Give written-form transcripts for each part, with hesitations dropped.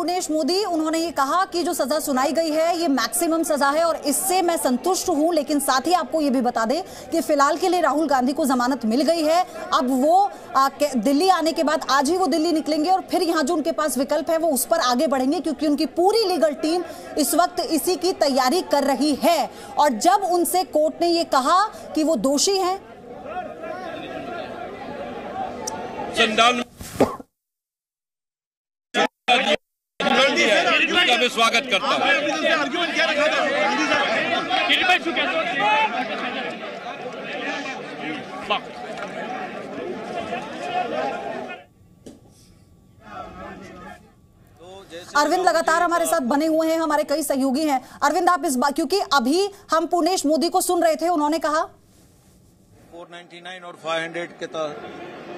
पुनेश मोदी, उन्होंने ये कहा कि जो सजा सुनाई गई है ये मैक्सिमम सजा है और इससे मैं संतुष्ट हूं, लेकिन साथ ही आपको ये भी बता दें कि फिलहाल के लिए राहुल गांधी को जमानत मिल गई है। अब वो दिल्ली आने के बाद आज ही वो दिल्ली निकलेंगे और फिर यहाँ जो उनके पास विकल्प है वो उस पर आगे बढ़ेंगे, क्योंकि उनकी पूरी लीगल टीम इस वक्त इसी की तैयारी कर रही है। और जब उनसे कोर्ट ने ये कहा कि वो दोषी हैं, मैं स्वागत करता हूं। अरविंद लगातार हमारे साथ बने हुए हैं, हमारे कई सहयोगी हैं। अरविंद, आप इस बात, क्योंकि अभी हम पुनेश मोदी को सुन रहे थे, उन्होंने कहा 499 और 500 के तहत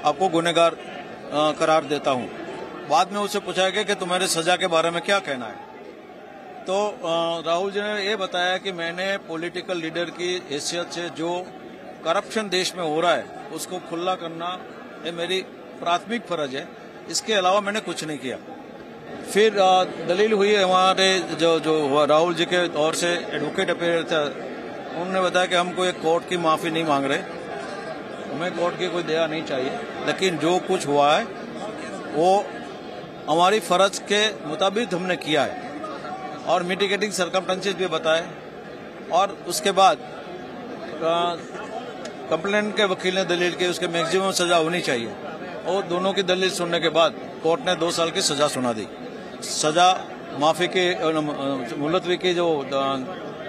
आपको गुनहगार करार देता हूं। बाद में उससे पूछा गया कि तुम्हारे सजा के बारे में क्या कहना है, तो राहुल जी ने ये बताया कि मैंने पॉलिटिकल लीडर की हैसियत से जो करप्शन देश में हो रहा है उसको खुला करना ये मेरी प्राथमिक फर्ज है, इसके अलावा मैंने कुछ नहीं किया। फिर दलील हुई हमारे जो राहुल जी के ओर से एडवोकेट अपेयर था, उन्होंने बताया कि हम कोई कोर्ट की माफी नहीं मांग रहे, हमें कोर्ट की कोई दया नहीं चाहिए, लेकिन जो कुछ हुआ है वो हमारी फर्ज के मुताबिक हमने किया है और मिटिगेटिंग सर्कमस्टेंसेस भी बताए। और उसके बाद कंप्लेंट के वकील ने दलील की उसके मैक्सिमम सजा होनी चाहिए, और दोनों की दलील सुनने के बाद कोर्ट ने 2 साल की सजा सुना दी। सजा माफी की मुलतवी की जो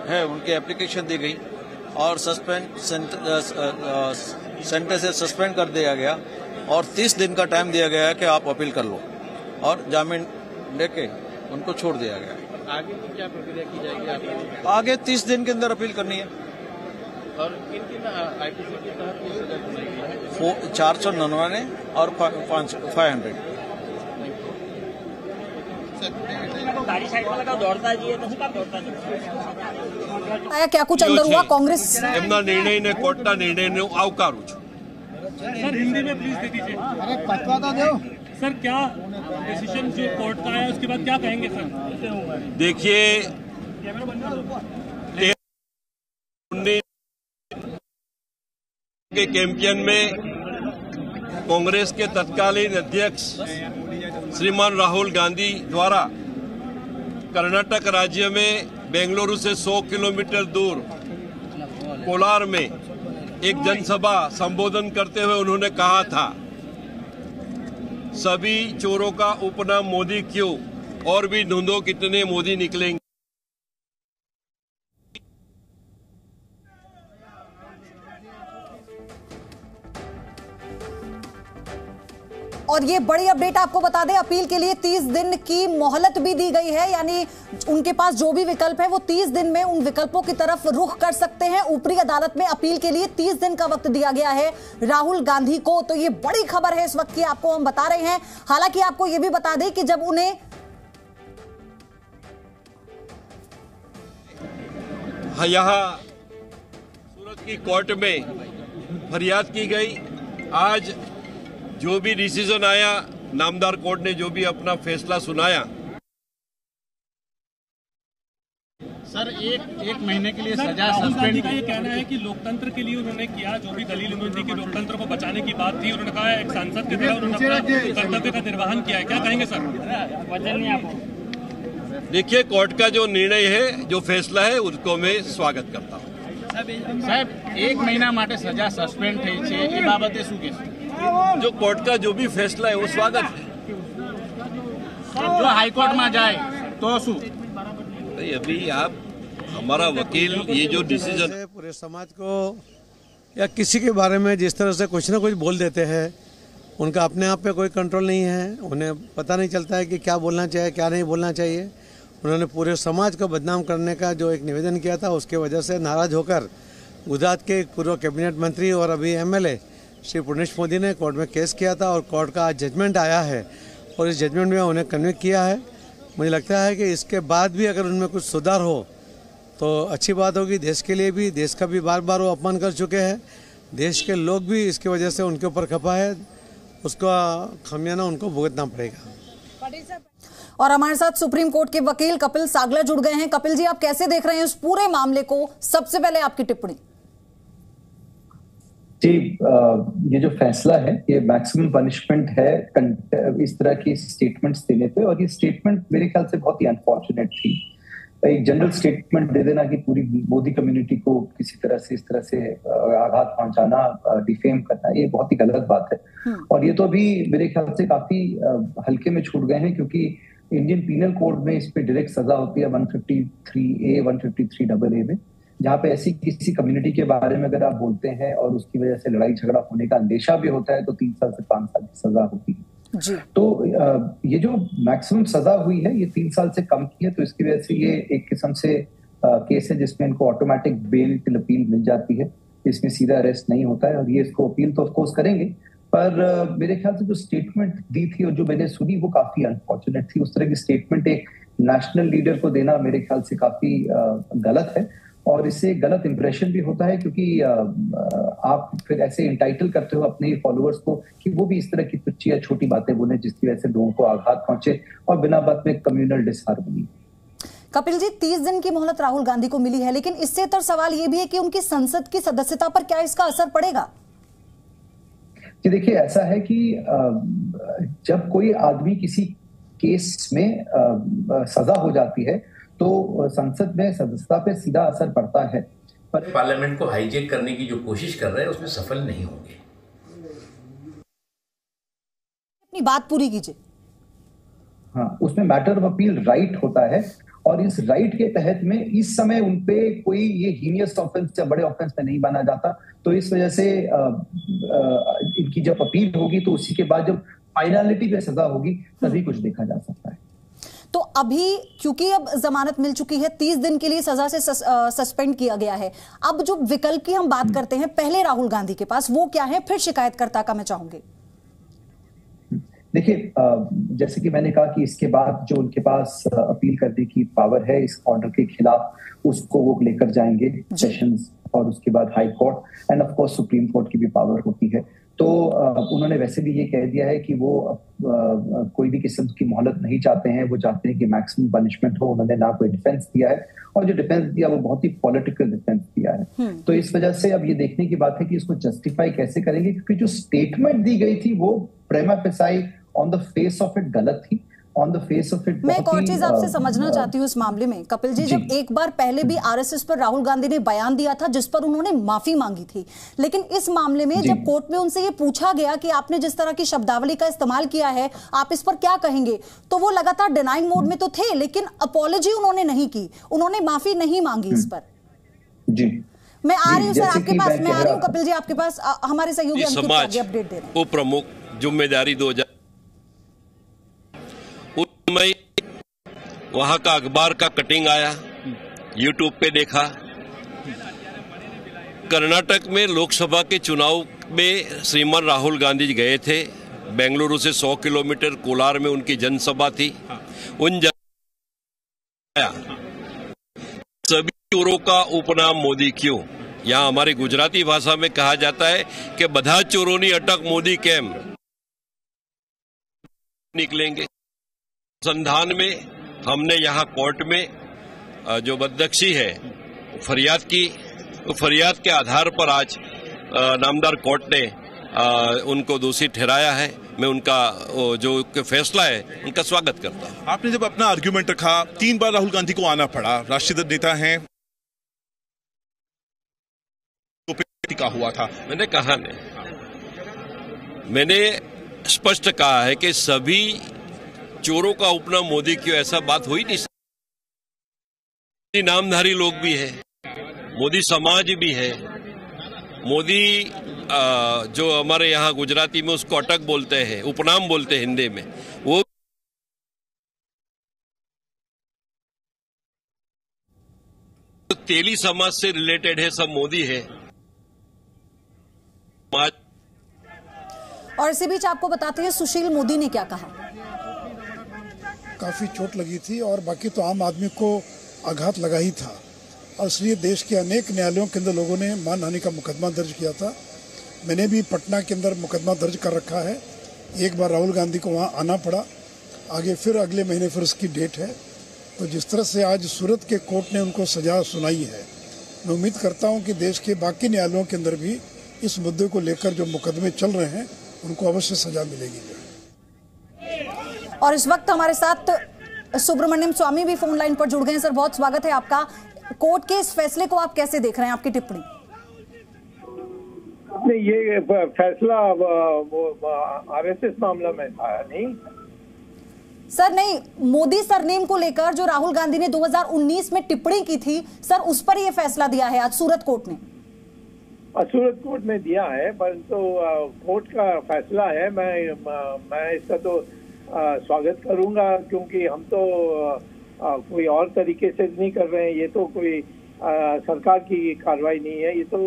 है उनकी एप्लीकेशन दी गई और सेंटेंस से सस्पेंड कर दिया गया और 30 दिन का टाइम दिया गया है कि आप अपील कर लो, और जामीन लेके उनको छोड़ दिया गया। आगे की क्या प्रक्रिया की जाएगी आपको? आगे 30 दिन के अंदर अपील करनी है। और किन आईपीसी के तहत सजा सुनाई गई? 499 और 500। क्या कुछ अंदर हुआ? कांग्रेस એમના નિર્ણયને કોર્ટના નિર્ણયને આવકારું છું। सर हिंदी में प्लीज दे दीजिए। अरे पतवा तो दो सर, क्या डिसीजन जो कोर्ट का है उसके बाद क्या कहेंगे सर? देखिए, 19 के कैंपेन में कांग्रेस के तत्कालीन अध्यक्ष श्रीमान राहुल गांधी द्वारा कर्नाटक राज्य में बेंगलुरु से 100 किलोमीटर दूर कोलार में एक जनसभा संबोधन करते हुए उन्होंने कहा था, सभी चोरों का उपनाम मोदी क्यों, और भी ढूंढो कितने मोदी निकलेंगे। और ये बड़ी अपडेट आपको बता दें, अपील के लिए 30 दिन की मोहलत भी दी गई है, यानी उनके पास जो भी विकल्प है वो 30 दिन में उन विकल्पों की तरफ रुख कर सकते हैं। ऊपरी अदालत में अपील के लिए 30 दिन का वक्त दिया गया है राहुल गांधी को। तो ये बड़ी खबर है इस वक्त की, आपको हम बता रहे हैं। हालांकि आपको ये भी बता दें कि जब उन्हें यहाँ सूरत की कोर्ट में फरियाद की गई, आज जो भी डिसीजन आया, नामदार कोर्ट ने जो भी अपना फैसला सुनाया। सर एक महीने के लिए सजा सस्पेंड का ये कहना है कि लोकतंत्र के लिए उन्होंने किया, जो भी दलील उन्होंने दी कि लोकतंत्र को बचाने की बात थी, उन्होंने कहा एक सांसद की तरह उन्होंने अपना कर्तव्य का निर्वहन किया है। क्या कहेंगे सर? वचन नहीं आपको। देखिए, कोर्ट का जो निर्णय है, जो फैसला है, उसको मैं स्वागत करता हूँ। साहब 1 महीना માટે સજા સસ્પેન્ડ થઈ છે, એ બાબતે શું કહેશો? जो कोर्ट का जो भी फैसला है वो स्वागत है। जो हाईकोर्ट में जाए तो शू? अभी आप हमारा वकील ये जो डिसीजन पूरे समाज को या किसी के बारे में जिस तरह से कुछ ना कुछ बोल देते हैं, उनका अपने आप पे कोई कंट्रोल नहीं है, उन्हें पता नहीं चलता है कि क्या बोलना चाहिए क्या नहीं बोलना चाहिए। उन्होंने पूरे समाज को बदनाम करने का जो एक निवेदन किया था, उसके वजह से नाराज होकर गुजरात के एक पूर्व कैबिनेट मंत्री और अभी एमएलए श्री पुनेश मोदी ने कोर्ट में केस किया था और कोर्ट का आज जजमेंट आया है और इस जजमेंट में उन्हें कन्विक्ट किया है। मुझे लगता है कि इसके बाद भी अगर उनमें कुछ सुधार हो तो अच्छी बात होगी देश के लिए भी। देश का भी बार बार वो अपमान कर चुके हैं, देश के लोग भी इसकी वजह से उनके ऊपर खपा है, उसका खामियाना उनको भुगतना पड़ेगा। और हमारे साथ सुप्रीम कोर्ट के वकील कपिल सागला जुड़ गए हैं। कपिल जी, आप कैसे देख रहे हैं इस पूरे मामले को? सबसे पहले आपकी टिप्पणी। जी, ये जो फैसला है ये मैक्सिमम पनिशमेंट है इस तरह की स्टेटमेंट्स देने पे, और ये स्टेटमेंट मेरे ख्याल से बहुत ही अनफॉर्चुनेट थी। एक जनरल स्टेटमेंट दे देना कि पूरी मोदी कम्युनिटी को किसी तरह से इस तरह से आघात पहुंचाना, डिफेम करना, ये बहुत ही गलत बात है। और ये तो अभी मेरे ख्याल से काफी हल्के में छूट गए हैं, क्योंकि इंडियन पीनल कोड में इस पे डायरेक्ट सजा होती है 153A 153AA में, जहाँ पे ऐसी किसी कम्युनिटी के बारे में अगर आप बोलते हैं और उसकी वजह से लड़ाई झगड़ा होने का अंदेशा भी होता है तो 3 साल से 5 साल की सजा होती है। तो ये जो मैक्सिमम सजा हुई है ये 3 साल से कम की है, तो इसकी वजह से ये एक किस्म से केस है जिसमें इनको ऑटोमेटिक बेल टिल अपील मिल जाती है, इसमें सीधा अरेस्ट नहीं होता है। और ये इसको अपील तो ऑफकोर्स करेंगे, पर मेरे ख्याल से जो स्टेटमेंट दी थी और जो मैंने सुनी वो काफी अनफॉर्चुनेट थी। उस तरह की स्टेटमेंट एक नेशनल लीडर को देना मेरे ख्याल से काफी गलत है, और इससे गलत इंप्रेशन भी होता है, क्योंकि आप फिर ऐसे इंटाइटल करते हो अपने फॉलोअर्स को कि वो भी इस तरह की तुच्छ या छोटी बातें बोले जिसकी वजह से लोगों को आघात पहुंचे और बिना बात में कम्युनल डिसहार्मनी। कपिल जी, 30 दिन की मोहलत राहुल गांधी को मिली है, लेकिन इससे तो सवाल ये भी है कि उनकी संसद की सदस्यता पर क्या इसका असर पड़ेगा? जी देखिए, ऐसा है कि जब कोई आदमी किसी केस में सजा हो जाती है तो संसद में सदस्यता पे सीधा असर पड़ता है, पर पार्लियामेंट को हाईजैक करने की जो कोशिश कर रहे हैं उसमें सफल नहीं होंगे। अपनी बात पूरी कीजिए। हाँ, उसमें मैटर ऑफ अपील राइट होता है, और इस राइट के तहत में इस समय उनपे कोई ये हीनियस ऑफेंस या बड़े ऑफेंस में नहीं माना जाता। तो इस वजह से इनकी जब अपील होगी तो उसी के बाद जब फाइनलिटी पे सजा होगी तभी कुछ देखा जा सकता है। तो अभी क्योंकि अब जमानत मिल चुकी है, 30 दिन के लिए सजा से सस्पेंड किया गया है, अब जो विकल्प की हम बात करते हैं पहले राहुल गांधी के पास, वो क्या है? फिर शिकायतकर्ता का मैं चाहूंगी। देखिए, जैसे कि मैंने कहा कि इसके बाद जो उनके पास अपील करने की पावर है इस ऑर्डर के खिलाफ, उसको वो लेकर जाएंगे सेशंस और उसके बाद high court end of course supreme court की भी पावर होती है। तो उन्होंने वैसे भी ये कह दिया है कि वो कोई भी किस्म की मोहलत नहीं चाहते हैं, वो चाहते हैं कि मैक्सिमम पनिशमेंट हो। उन्होंने ना कोई डिफेंस दिया है, और जो डिफेंस दिया वो बहुत ही पॉलिटिकल डिफेंस दिया है। तो इस वजह से अब ये देखने की बात है कि इसको जस्टिफाई कैसे करेंगे, क्योंकि जो स्टेटमेंट दी गई थी वो prima facie on the face of it गलत थी। On the face of it मैं एक और चीज आपसे समझना चाहती हूँ इस मामले में कपिल जी, जब एक बार पहले भी आरएसएस पर राहुल गांधी ने बयान दिया था जिस पर उन्होंने माफी मांगी थी, लेकिन इस मामले में जब कोर्ट में उनसे ये पूछा गया कि आपने जिस तरह की शब्दावली का इस्तेमाल किया है आप इस पर क्या कहेंगे, तो वो लगातार डिनाइंग मोड में तो थे, लेकिन अपॉलॉजी उन्होंने नहीं की, उन्होंने माफी नहीं मांगी इस पर। जी, मैं आ रही हूँ सर आपके पास, मैं आ रही हूँ कपिल जी आपके पास। हमारे सहयोगी अंकित अपडेट दे रहे हैं। उप प्रमुख जिम्मेदारी 2000 में वहां का अखबार का कटिंग आया, यूट्यूब पे देखा। कर्नाटक में लोकसभा के चुनाव में श्रीमान राहुल गांधी गए थे, बेंगलुरु से 100 किलोमीटर कोलार में उनकी जनसभा थी। उन सभी चोरों का उपनाम मोदी क्यों? यहाँ हमारी गुजराती भाषा में कहा जाता है कि बधा चोरोनी अटक मोदी केम निकलेंगे। संधान में हमने यहाँ कोर्ट में जो बदनक्षी है फरियाद की, फरियाद के आधार पर आज नामदार कोर्ट ने उनको दोषी ठहराया है। मैं उनका जो फैसला है उनका स्वागत करता हूँ। आपने जब अपना आर्ग्यूमेंट रखा, 3 बार राहुल गांधी को आना पड़ा, राष्ट्रीय नेता हैं, का हुआ था। मैंने कहा नहीं, मैंने स्पष्ट कहा है कि सभी चोरों का उपनाम मोदी क्यों, ऐसा बात हो ही नहीं सकती। नामधारी लोग भी है, मोदी समाज भी है, मोदी जो हमारे यहाँ गुजराती में उसको अटक बोलते हैं, उपनाम बोलते हैं हिंदी में, वो तेली समाज से रिलेटेड है, सब मोदी है। और इसी बीच आपको बताते हैं सुशील मोदी ने क्या कहा। काफ़ी चोट लगी थी और बाकी तो आम आदमी को आघात लगा ही था, और इसलिए देश के अनेक न्यायालयों के अंदर लोगों ने मानहानि का मुकदमा दर्ज किया था। मैंने भी पटना के अंदर मुकदमा दर्ज कर रखा है। एक बार राहुल गांधी को वहां आना पड़ा, आगे फिर अगले महीने फिर उसकी डेट है। तो जिस तरह से आज सूरत के कोर्ट ने उनको सजा सुनाई है, मैं उम्मीद करता हूं कि देश के बाकी न्यायालयों के अंदर भी इस मुद्दे को लेकर जो मुकदमे चल रहे हैं उनको अवश्य सजा मिलेगी। और इस वक्त हमारे साथ सुब्रमण्यम स्वामी भी फोन लाइन पर जुड़ गए हैं। सर, बहुत स्वागत है आपका। कोर्ट के इस फैसले को आप कैसे देख रहे हैं, आपकी टिप्पणी? नहीं, ये फैसला आरएसएस मामला में था नहीं सर। नहीं, मोदी सरनेम को लेकर जो राहुल गांधी ने 2019 में टिप्पणी की थी सर, उस पर यह फैसला दिया है आज सूरत कोर्ट ने। सूरत कोर्ट ने दिया है, परंतु कोर्ट का फैसला है। मैं इसका तो स्वागत करूंगा, क्योंकि हम तो कोई और तरीके से नहीं कर रहे हैं। ये तो कोई सरकार की कार्रवाई नहीं है, ये तो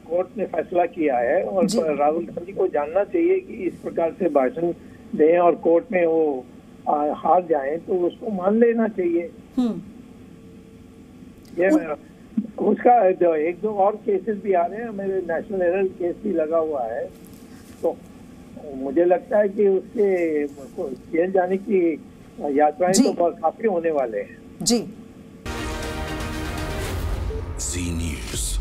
कोर्ट ने फैसला किया है। और राहुल गांधी को जानना चाहिए कि इस प्रकार से भाषण दें और कोर्ट में वो हार जाएं तो उसको मान लेना चाहिए। ये उसका एक दो और केसेस भी आ रहे हैं, मेरे नेशनल हेराल्ड केस भी लगा हुआ है, तो मुझे लगता है कि उसके जेल जाने की यात्राएं तो काफी होने वाले हैं। जी। जी न्यूज़।